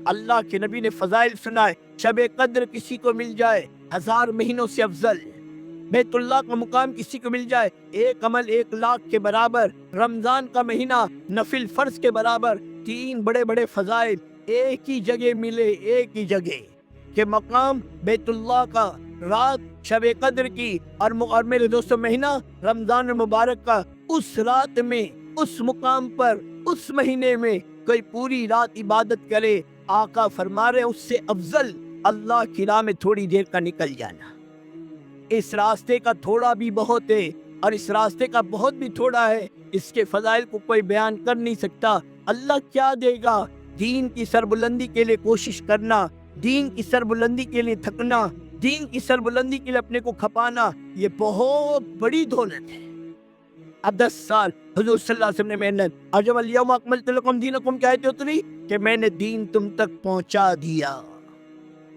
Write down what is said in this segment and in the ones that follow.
اللہ کے نبی نے فضائل سنائے، شب قدر کسی کو مل جائے 1000 مہینوں سے افضل، بیت اللہ کا مقام کسی کو مل جائے ایک عمل 1,00,000 کے برابر، رمضان کا مہینہ نفل فرض کے برابر، 3 بڑے بڑے فضائل ایک ہی جگہ ملے، ایک ہی جگہ کہ مقام بیت اللہ کا، رات شب قدر کی، اور میرے دوستو مہینہ رمضان المبارک کا، اس رات میں، اس مقام پر، اس مہینے میں کوئی پوری رات عبادت کرے، آقا فرما رہے اس سے افضل اللہ کی راہ میں تھوڑی دیر کا نکل جانا۔ اس راستے کا تھوڑا بھی بہت ہے، اور اس راستے کا بہت بھی تھوڑا ہے، اس کے فضائل کو کوئی بیان کر نہیں سکتا۔ اللہ کیا دے گا؟ دین کی سربلندی کے لیے کوشش کرنا، دین کی سربلندی کے لیے تھکنا، دین کی سربلندی کے لیے اپنے کو کھپانا، یہ بہت بڑی دولت ہے۔ اب 10 سال حضور صلی اللہ علیہ وسلم نے محنت، اور جب الیوم اکملت لکم دینکم کی آیت اتری کہ میں نے دین تم تک پہنچا دیا،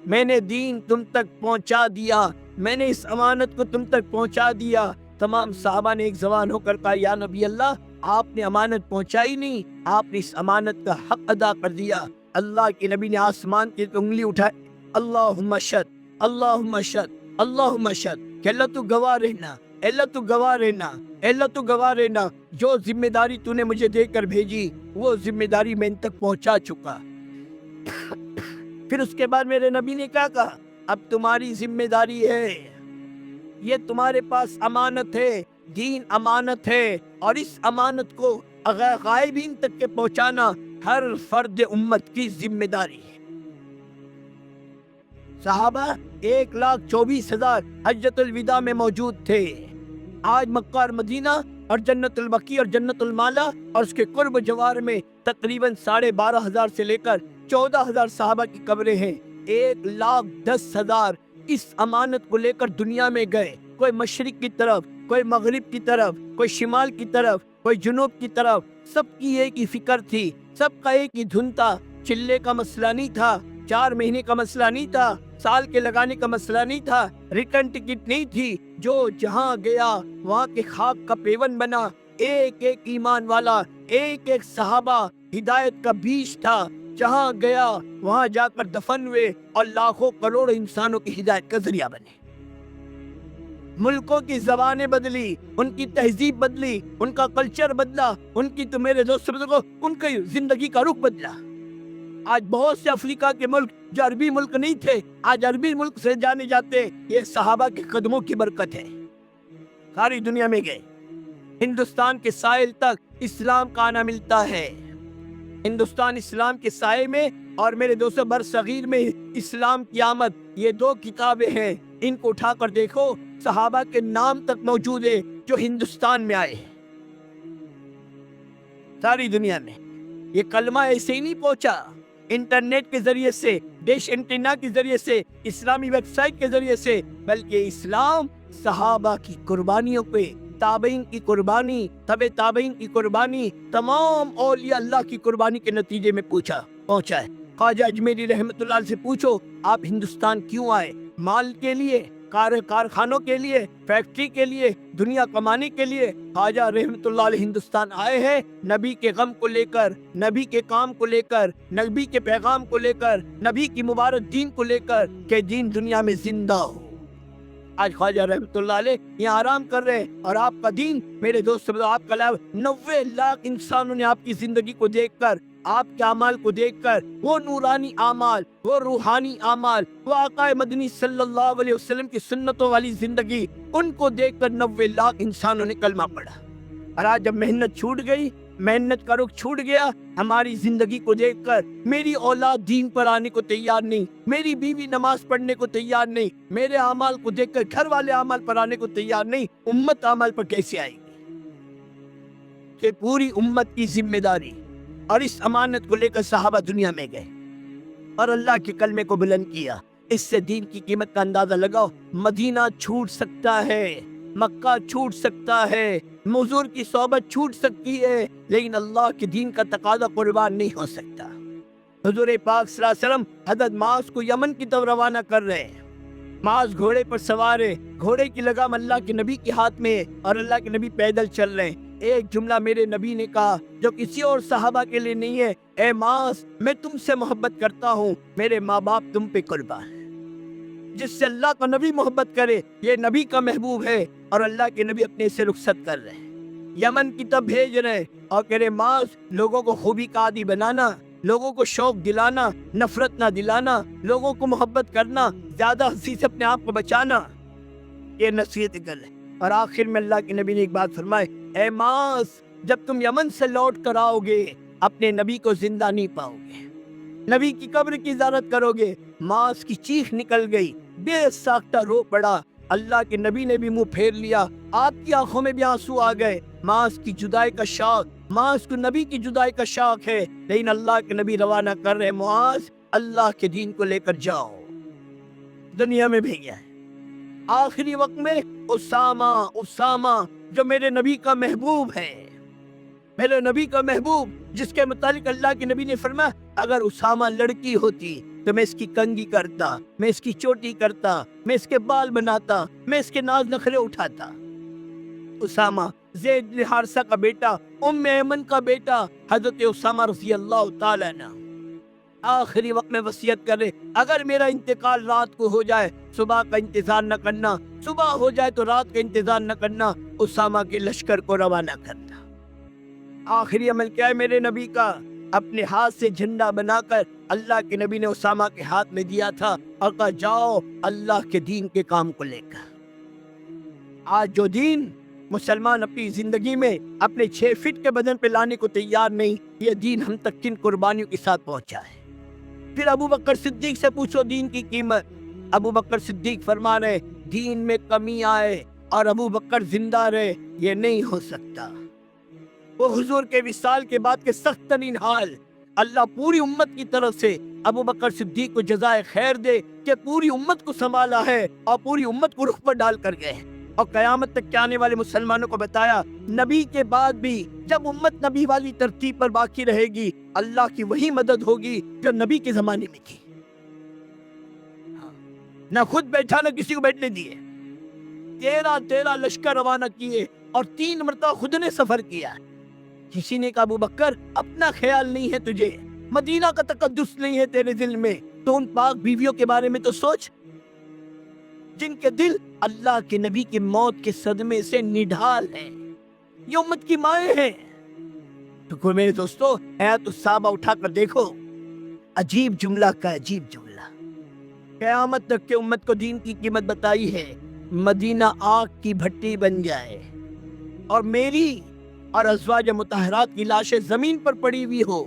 میں نے دین تم تک پہنچا دیا، میں نے اس امانت کو تم تک پہنچا دیا۔ تمام صحابہ نے ایک زبان ہو کر کہا یا نبی اللہ، آپ نے امانت پہنچائی نہیں، آپ نے اس امانت کا حق ادا کر دیا۔ اللہ کے نبی نے آسمان کی انگلی اٹھائی، اللہم اشہد، اللہم اشہد، اللہم اشہد، کہ اللہ تو گواہ رہنا، اللہ تو گواہ رہنا، اللہ تو گواہ رہنا، جو ذمہ داری تو نے مجھے دے کر بھیجی وہ ذمہ داری میں ان تک پہنچا چکا۔ پھر اس کے بعد میرے نبی نے کیا کہا؟ اب تمہاری ذمہ داری ہے، یہ تمہارے پاس امانت ہے، دین امانت ہے، اور اس امانت کو غائبین تک کے پہنچانا ہر فرد امت کی ذمہ داری ہے۔ صحابہ 1,24,000 حجۃ الوداع میں موجود تھے۔ آج مکہ اور مدینہ اور جنت البقیع اور جنت المالا اور اس کے قرب جوار میں تقریباً 12,500 سے لے کر 14,000 صحابہ کی قبریں ہیں۔ 1,10,000 اس امانت کو لے کر دنیا میں گئے، کوئی مشرق کی طرف، کوئی مغرب کی طرف، کوئی شمال کی طرف، کوئی جنوب کی طرف، سب کی ایک ہی فکر تھی، سب کا ایک ہی دھن تھا۔ چلے کا مسئلہ نہیں تھا، 4 مہینے کا مسئلہ نہیں تھا، سال کے لگانے کا مسئلہ نہیں تھا، ریٹرن ٹکٹ نہیں تھی، جو جہاں گیا وہاں کے خاک کا پیون بنا، ایک ایک ایمان والا، ایک ایک صحابہ ہدایت کا بیج تھا، جہاں گیا وہاں جا کر دفن ہوئے اور لاکھوں کروڑوں انسانوں کی ہدایت کا ذریعہ بنے۔ ملکوں کی زبانیں بدلی، ان کی تہذیب بدلی، ان کا کلچر بدلا، ان کی تو میرے دوست بزرگوں ان کی زندگی کا رخ بدلا۔ آج بہت سے افریقہ کے ملک جو عربی ملک نہیں تھے آج عربی ملک سے جانے جاتے، یہ صحابہ کے قدموں کی برکت ہے۔ ساری دنیا میں گئے، ہندوستان کے ساحل تک اسلام کا آنا ملتا ہے، ہندوستان اسلام کے سائے میں، اور میرے دوستوں برصغیر میں اسلام کی آمد، یہ 2 کتابیں ہیں، ان کو اٹھا کر دیکھو، صحابہ کے نام تک موجود ہے جو ہندوستان میں آئے۔ ساری دنیا میں یہ کلمہ ایسے ہی نہیں پہنچا، انٹرنیٹ کے ذریعے سے، ڈش انٹینا کے ذریعے سے، اسلامی ویب سائٹ کے ذریعے سے، بلکہ اسلام صحابہ کی قربانیوں پہ، تابعین کی قربانی، تبع تابعین کی قربانی، تمام اولیاء اللہ کی قربانی کے نتیجے میں پہنچا ہے۔ خواجہ اجمیری رحمت اللہ علیہ سے پوچھو آپ ہندوستان کیوں آئے؟ مال کے لیے، کارخانوں کے لیے، فیکٹری کے لیے، دنیا کمانے کے لیے؟ خواجہ رحمت اللہ علیہ ہندوستان آئے ہیں نبی کے غم کو لے کر، نبی کے کام کو لے کر، نبی کے پیغام کو لے کر، نبی کی مبارک دین کو لے کر کہ دین دنیا میں زندہ ہو۔ آج خواجہ رحمت اللہ علیہ یہاں آرام کر رہے ہیں، اور آپ کا دین میرے دوست آپ کا 90 لاکھ انسانوں نے آپ کی زندگی کو دیکھ کر، آپ کے اعمال کو دیکھ کر، وہ نورانی اعمال، وہ روحانی اعمال، وہ آقا مدنی صلی اللہ علیہ وسلم کی سنتوں والی زندگی، ان کو دیکھ کر 90 لاکھ انسانوں نے کلمہ پڑھا۔ اور آج جب محنت چھوٹ گئی، محنت کا رخ چھوٹ گیا، ہماری زندگی کو دیکھ کر میری اولاد دین پر آنے کو تیار نہیں، میری بیوی نماز پڑھنے کو تیار نہیں، میرے اعمال کو دیکھ کر گھر والے اعمال پر آنے کو تیار نہیں، امت اعمال پر کیسے آئے گی؟ کہ پوری امت کی ذمہ داری، اور اس امانت کو لے کر صحابہ دنیا میں گئے اور اللہ کے کلمے کو بلند کیا۔ اس سے دین کی قیمت کا اندازہ لگاؤ۔ مدینہ چھوٹ سکتا ہے، مکہ چھوٹ سکتا ہے، حضور کی صحبت چھوٹ سکتی ہے، لیکن اللہ کے دین کا تقاضا قربان نہیں ہو سکتا۔ حضور پاک صلی اللہ علیہ وسلم حضرت معاذ کو یمن کی طرف روانہ کر رہے ہیں۔ معاذ گھوڑے پر سوار ہے، گھوڑے کی لگام اللہ کے نبی کے ہاتھ میں ہے، اور اللہ کے نبی پیدل چل رہے ہیں۔ ایک جملہ میرے نبی نے کہا جو کسی اور صحابہ کے لیے نہیں ہے، اے معاذ میں تم سے محبت کرتا ہوں، میرے ماں باپ تم پہ قربان۔ جس سے اللہ کا نبی محبت کرے یہ نبی کا محبوب ہے، اور اللہ کے نبی اپنے سے رخصت کر رہے ہیں، یمن کی طرف بھیج رہے ہیں، اور کہہ رہے معاذ لوگوں کو خوبی کا عادی بنانا، لوگوں کو شوق دلانا، نفرت نہ دلانا، لوگوں کو محبت کرنا، زیادہ ہنسی سے اپنے آپ کو بچانا، یہ نصیحت کر رہے ہیں۔ اور آخر میں اللہ کے نبی نے ایک بات فرمائی، اے معاذ جب تم یمن سے لوٹ کر آؤ گے اپنے نبی کو زندہ نہیں پاؤ گے، نبی کی قبر کی زیارت کرو گے۔ معاذ کی چیخ نکل گئی، بے ساختہ رو پڑا، اللہ کے نبی نے بھی منہ پھیر لیا، آپ کی آنکھوں میں بھی آنسو آ گئے۔ معاذ کی جدائی کا شوق، معاذ کو نبی کی جدائی کا شوق ہے، لیکن اللہ کے نبی روانہ کر رہے، معاذ اللہ کے دین کو لے کر جاؤ، دنیا میں بھیجا ہے۔ آخری وقت میں اسامہ جو میرے نبی کا محبوب ہے، میرے نبی کا محبوب، جس کے متعلق اللہ کے نبی نے فرمایا اگر اسامہ لڑکی ہوتی تو میں اس کی کنگھی کرتا، میں اس کی چوٹی کرتا، میں اس کے بال بناتا، میں اس کے ناز نخرے اٹھاتا۔ اسامہ زید بن حارثہ کا بیٹا، ام ایمن کا بیٹا، حضرت اسامہ رضی اللہ تعالی عنہ آخری وقت میں وصیت کر رہے، اگر میرا انتقال رات کو ہو جائے صبح کا انتظار نہ کرنا، صبح ہو جائے تو رات کا انتظار نہ کرنا، اسامہ کے لشکر کو روانہ کرنا۔ آخری عمل کیا ہے میرے نبی کا؟ اپنے ہاتھ سے جھنڈا بنا کر اللہ کے نبی نے اسامہ کے ہاتھ میں دیا تھا اور کہا جاؤ اللہ کے دین کے کام کو لے کر۔ آج جو دین مسلمان اپنی زندگی میں اپنے 6 فٹ کے بدن پہ لانے کو تیار نہیں، یہ دین ہم تک کن قربانیوں کے ساتھ پہنچا ہے۔ پھر ابو بکر صدیق سے پوچھو دین کی قیمت، ابو بکر صدیق فرما رہے دین میں کمی آئے اور ابو بکر زندہ رہے یہ نہیں ہو سکتا۔ وہ حضور کے وصال کے بعد کے سخت ترین حال، اللہ پوری امت کی طرف سے ابو بکر صدیق کو جزائے خیر دے کہ پوری امت کو سنبھالا ہے اور پوری امت کو رخ پر ڈال کر گئے، اور قیامت تک کے آنے والے مسلمانوں کو بتایا نبی کے بعد بھی جب امت نبی والی ترتیب پر باقی رہے گی اللہ کی وہی مدد ہوگی جو نبی کے زمانے میں تھی۔ نہ خود بیٹھا نہ کسی کو بیٹھنے دیے، 13 لشکر روانہ کیے اور 3 مرتبہ خود نے سفر کیا۔ کسی نے کہا ابو بکر اپنا خیال نہیں ہے تجھے، مدینہ کا تقدس نہیں ہے تیرے دل میں، تو ان پاک بیویوں کے بارے میں تو سوچ جن کے دل اللہ کے نبی کی موت کے صدمے سے نڈھال ہیں، یہ امت کی مائیں ہیں۔ تو میرے دوستو حیات الصحابہ اٹھا کر دیکھو، عجیب جملہ کا عجیب جملہ، قیامت تک کے امت کو دین کی قیمت بتائی ہے، مدینہ آگ کی بھٹی بن جائے اور میری اور ازواج مطہرات کی لاشیں زمین پر پڑی ہوئی ہو،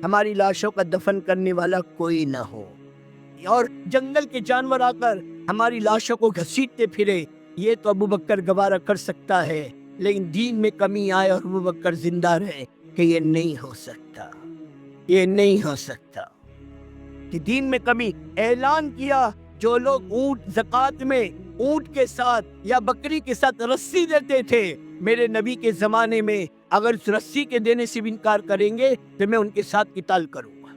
ہماری لاشوں کا دفن کرنے والا کوئی نہ ہو، اور جنگل کے جانور آ کر ہماری لاشوں کو گھسیٹتے پھرے، یہ تو ابو بکر گوارہ کر سکتا ہے، لیکن دین میں کمی آئے اور ابو بکر زندہ رہے کہ یہ نہیں ہو سکتا، یہ نہیں ہو سکتا۔ کہ دین میں کمی اعلان کیا، جو لوگ اونٹ زکوٰۃ میں اونٹ کے ساتھ یا بکری کے ساتھ رسی دیتے تھے میرے نبی کے زمانے میں، اگر اس رسی کے دینے سے بھی انکار کریں گے تو میں ان کے ساتھ قتال کروں گا۔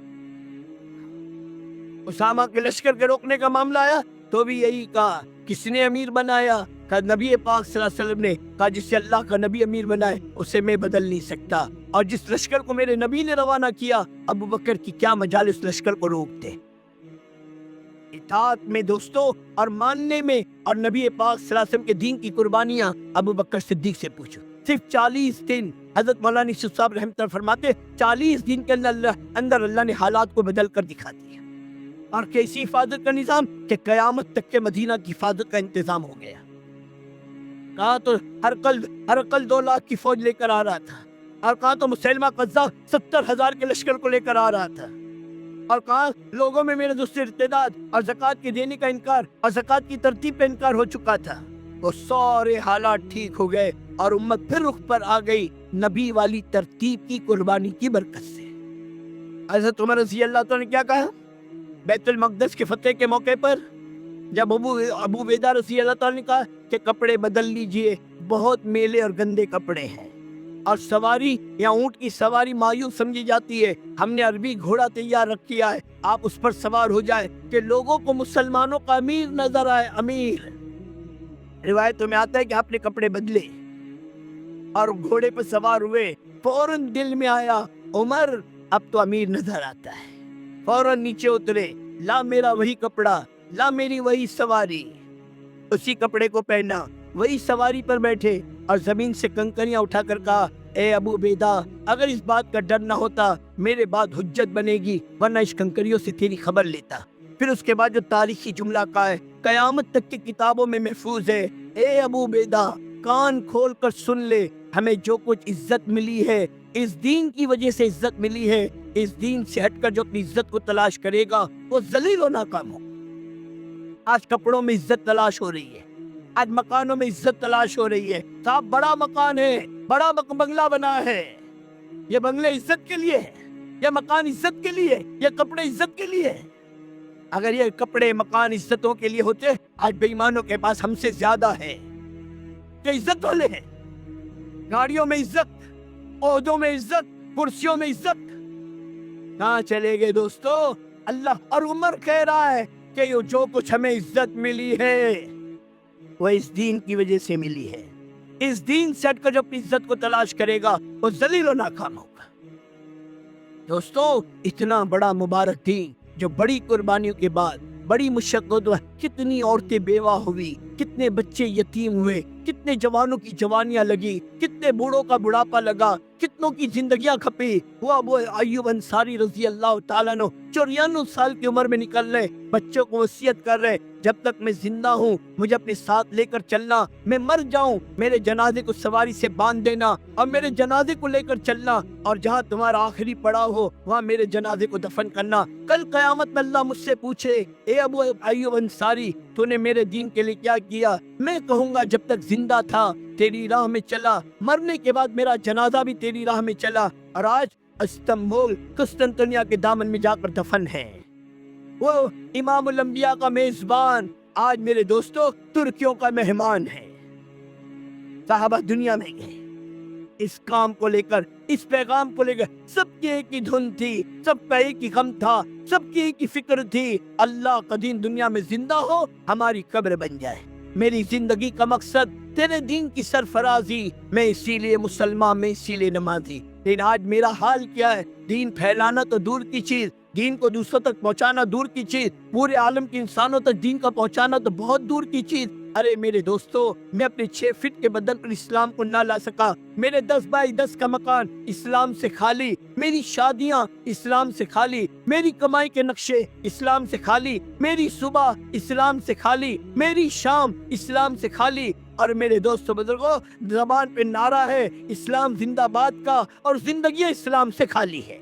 اسامہ کے لشکر کے روکنے کا معاملہ آیا تو بھی یہی کہا، کس نے امیر بنایا؟ کہا نبی پاک صلی اللہ علیہ وسلم نے، کہا جس سے اللہ کا نبی امیر بنائے اسے میں بدل نہیں سکتا، اور جس لشکر کو میرے نبی نے روانہ کیا ابو بکر کی کیا مجال اس لشکر کو روکتے۔ اطاعت میں دوستو اور ماننے میں اور نبی پاک صلی اللہ علیہ وسلم کے دین کی قربانیاں ابو بکر صدیق سے پوچھو۔ صرف 40 دن، حضرت مولانا یوسف صاحب رحمۃ اللہ فرماتے 40 دن کے اندر اللہ نے حالات کو بدل کر دکھا دیا، اور کیسی حفاظت کا نظام کہ قیامت تک کے مدینہ کی حفاظت کا انتظام ہو گیا۔ کہا تو ہر کل 2 لاکھ کی فوج لے کر آ رہا تھا، اور کہا تو مسلمہ قذاب 70,000 کے لشکر کو لے کر آ رہا تھا، اور کہا لوگوں میں میرے دوست ارتداد اور زکوٰۃ کے دینے کا انکار اور زکوٰۃ کی ترتیب پہ انکار ہو چکا تھا۔ وہ سارے حالات ٹھیک ہو گئے اور امت پھر رخ پر آ گئی نبی والی ترتیب کی قربانی کی برکت سے۔ حضرت عمر رضی اللہ تعالیٰ نے کیا کہا بیت المقدس کے فتح کے موقع پر، جب ابو عبیدہ رضی اللہ تعالیٰ نے کہا کہ کپڑے بدل لیجئے، بہت میلے اور گندے کپڑے ہیں، اور سواری یا اونٹ کی سواری مایوس سمجھی جاتی ہے، ہم نے عربی گھوڑا تیار رکھ کیا ہے، آپ اس پر سوار ہو جائے کہ لوگوں کو مسلمانوں کا امیر نظر آئے۔ امیر روایتوں میں آتا ہے کہ آپ نے کپڑے بدلے، اور گھوڑے پر سوار ہوئے، فوراً دل میں آیا عمر اب تو امیر نظر آتا ہے۔ فوراً نیچے اترے، لا میرا وہی کپڑا، لا میری وہی سواری، اسی کپڑے کو پہنا، وہی سواری پر بیٹھے اور زمین سے کنکریاں اٹھا کر کہا، اے ابو عبیدہ، اگر اس بات کا ڈر نہ ہوتا میرے بعد حجت بنے گی، ورنہ اس کنکریوں سے تیری خبر لیتا۔ پھر اس کے بعد جو تاریخی جملہ کہا ہے، قیامت تک کی کتابوں میں محفوظ ہے، اے ابو عبیدہ کان کھول کر سن لے، ہمیں جو کچھ عزت ملی ہے اس دین کی وجہ سے عزت ملی ہے، اس دین سے ہٹ کر جو اپنی عزت کو تلاش کرے گا وہ ذلیل و ناکام ہو۔ آج کپڑوں میں عزت تلاش ہو رہی ہے، آج مکانوں میں عزت تلاش ہو رہی ہے، صاحب بڑا مکان ہے، بڑا بنگلہ بنا ہے، یہ بنگلے عزت کے لیے ہے، یہ مکان عزت کے لیے، یہ کپڑے عزت کے لیے۔ اگر یہ کپڑے مکان عزتوں کے لیے ہوتے، آج بے ایمانوں کے پاس ہم سے زیادہ ہے، کہ عزت والے ہیں، گاڑیوں میں عزت، عہدوں میں عزت، کرسیوں میں عزت، کہاں چلے گئے دوستو؟ اللہ اور عمر کہہ رہا ہے کہ یہ جو کچھ ہمیں عزت ملی ہے وہ اس دین کی وجہ سے ملی ہے، اس دین سے ہٹ کر جو اپنی عزت کو تلاش کرے گا وہ ذلیل و ناکام ہوگا۔ دوستو اتنا بڑا مبارک دین جو بڑی قربانیوں کے بعد، بڑی مشقت، کتنی عورتیں بیوہ ہوئی، کتنے بچے یتیم ہوئے، کتنے جوانوں کی جوانیاں لگی، کتنے بوڑھوں کا بڑھاپا لگا، کتنوں کی زندگیاں کھپی، وہ ابو ایوب انصاری رضی اللہ تعالیٰ عنہ 94 سال کی عمر میں نکل رہے، بچوں کو وصیت کر رہے، جب تک میں زندہ ہوں مجھے اپنے ساتھ لے کر چلنا، میں مر جاؤں میرے جنازے کو سواری سے باندھ دینا اور میرے جنازے کو لے کر چلنا، اور جہاں تمہارا آخری پڑاؤ ہو وہاں میرے جنازے کو دفن کرنا۔ کل قیامت میں اللہ مجھ سے پوچھے، اے ابو ایوب انصاری تو نے میرے دین کے لیے کیا کیا؟ میں کہوں گا جب تک زندہ تھا تیری راہ میں چلا، مرنے کے بعد میرا جنازہ بھی تیری راہ میں چلا، اور آج استنبول قسطنطنیہ کے دامن میں جا کر دفن ہے۔ وہ امام الانبیاء کا میزبان آج میرے دوستو ترکیوں کا مہمان ہے۔ صحابہ دنیا میں گئے اس کام کو لے کر، اس پیغام کو لے کر، سب کی ایک ہی دھن تھی، سب کا ایک ہی غم تھا، سب کی ایک ہی فکر تھی، اللہ کا دین دنیا میں زندہ ہو، ہماری قبر بن جائے۔ میری زندگی کا مقصد تیرے دین کی سرفرازی، میں اسی لیے مسلمان، میں اسی لیے نمازی۔ لیکن آج میرا حال کیا ہے؟ دین پھیلانا تو دور کی چیز، دین کو دوسروں تک پہنچانا دور کی چیز، پورے عالم کے انسانوں تک دین کا پہنچانا تو بہت دور کی چیز۔ ارے میرے دوستو، میں اپنے 6 فٹ کے بدن پر اسلام کو نہ لا سکا، میرے 10 بائی 10 کا مکان اسلام سے خالی، میری شادیاں اسلام سے خالی، میری کمائی کے نقشے اسلام سے خالی، میری صبح اسلام سے خالی، میری شام اسلام سے خالی، اور میرے دوستو بزرگوں زبان پہ نعرہ ہے اسلام زندہ باد کا، اور زندگی اسلام سے خالی ہے۔